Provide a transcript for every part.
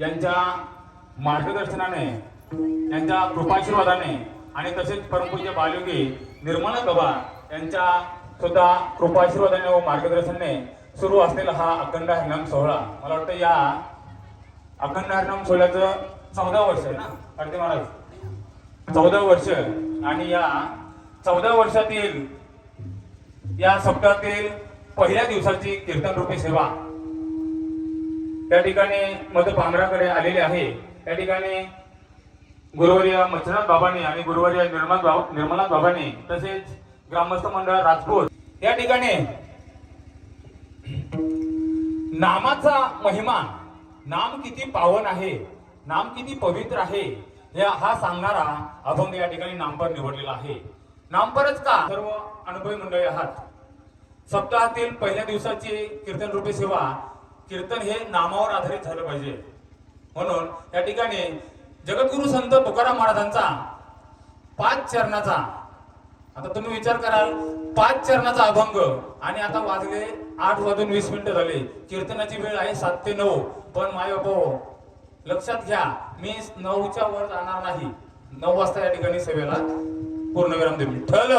यांच्या मार्गदर्शनाने, यांच्या कृपाशीर्वादाने आणि तसेच परमपूज्य बालयोगी निर्मला बाबा यांच्या सुद्धा कृपाशीर्वादाने व मार्गदर्शनाने सुरू असलेला हा अखंड हरिनाम सोहळा, मला वाटतं या अखंड हरिनाम सोहळ्याचं 14 वर्ष आहे ना पाटील महाराज, 14 वर्ष. आणि या 14 वर्षातील या सप्ताहातील पहिल्या दिवसाची कीर्तन रूपी सेवा त्या ठिकाणी मध पांगराकडे आलेली आहे. त्या ठिकाणी गुरुवर्य मच्छनाथ बाबांनी आणि गुरुवर्य निर्मलाथ बाबांनी तसेच ग्रामस्थ मंडळ राजपूत या ठिकाणी नामाचा महिमा, नाम किती पावन आहे, नाम किती पवित्र आहे हा सांगणारा अभंग या ठिकाणी नामपर निवडलेला आहे. नामपरच का, सर्व अनुभवी मंडळी आहात. सप्ताहातील पहिल्या दिवसाची कीर्तन रूपी सेवा, कीर्तन हे नामावर आधारित झालं पाहिजे म्हणून या ठिकाणी जगद्गुरु संत तुकाराम महाराजांचा 5 चरणाचा, आता तुम्ही विचार कराल 5 चरणाचा अभंग आणि आता वाजले 8:20 झाले, कीर्तनाची वेळ आहे 7 ते 9. पण माय बापो लक्षात घ्या, मी 9च्या वर जाणार नाही. 9 वाजता या ठिकाणी सेवेला पूर्णविराम देऊ. विठ्ठल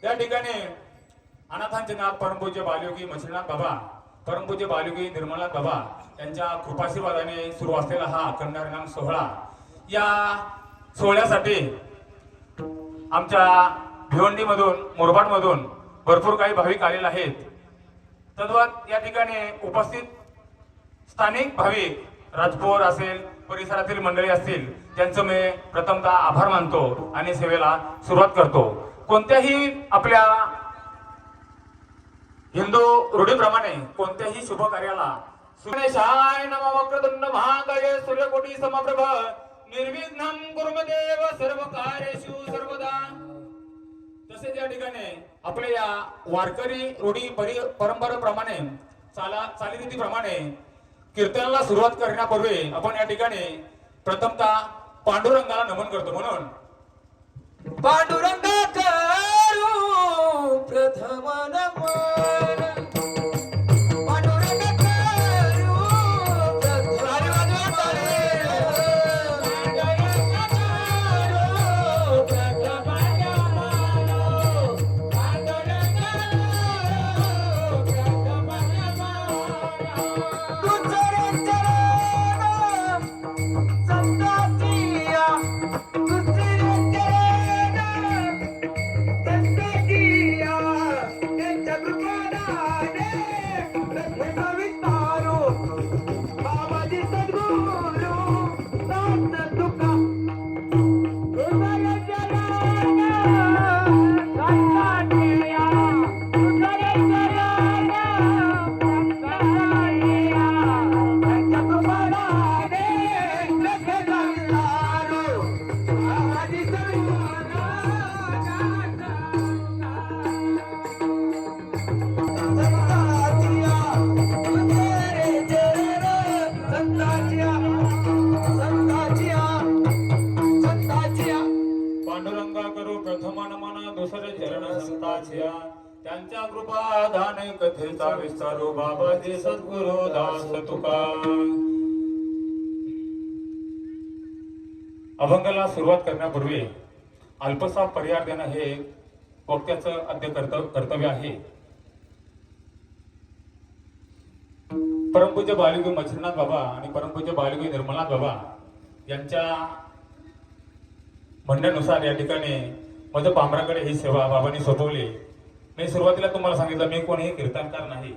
या ठिकाणी अनाथांचे नाथ परमपूज्य बालयोगी मच्छनाथ बाबा, परमपूज्य बालयोगी निर्मलाथ बाबा यांच्या कृपाशीर्वादाने सुरू असलेला हा अखंड हरिनाम सोहळा, या सोहळ्यासाठी आमच्या भिवंडीमधून, मोरबाडमधून भरपूर काही भाविक आलेले आहेत. तद्वत या ठिकाणी उपस्थित स्थानिक भाविक राजपोर असेल, परिसरातील मंडळी असतील, ज्यांचं मी प्रथमतः आभार मानतो आणि सेवेला सुरुवात करतो. कोणत्याही आपल्या हिंदू रूढीप्रमाणे कोणत्याही शुभ कार्याला गणेशाय नमः वक्रतुंड महाकाय सूर्यकोटी समप्रभ निर्विघ्नं कुरु देव सर्व कार्येषु सर्वदा. तसेच या ठिकाणी आपल्या या वारकरी रूढी परंपरेप्रमाणे, चालीरीतीप्रमाणे कीर्तनाला सुरुवात करण्यापूर्वी आपण या ठिकाणी प्रथमतः पांडुरंगाला नमन करतो. म्हणून पांडुरंगा करू प्रथम नमन, पांडुरंगा करू प्रथम त्यांच्या कृपा दान कथेचा विस्तारू बाबाजी सद्गुरु दास तुका. अभंगाला सुरुवात करण्यापूर्वी अल्पसा पर्याय देणं हे वक्त्याचं आद्य कर्तव्य आहे. परमपूज्य बालयोगी मच्छनाथ बाबा आणि परमपूज्य बालयोगी निर्मलाथ बाबा यांच्या म्हणण्यानुसार या ठिकाणी मध पांबराकडे ही सेवा बाबांनी सोपवली. मी सुरुवातीला तुम्हाला सांगितलं, मी कोणीही कीर्तनकार नाही.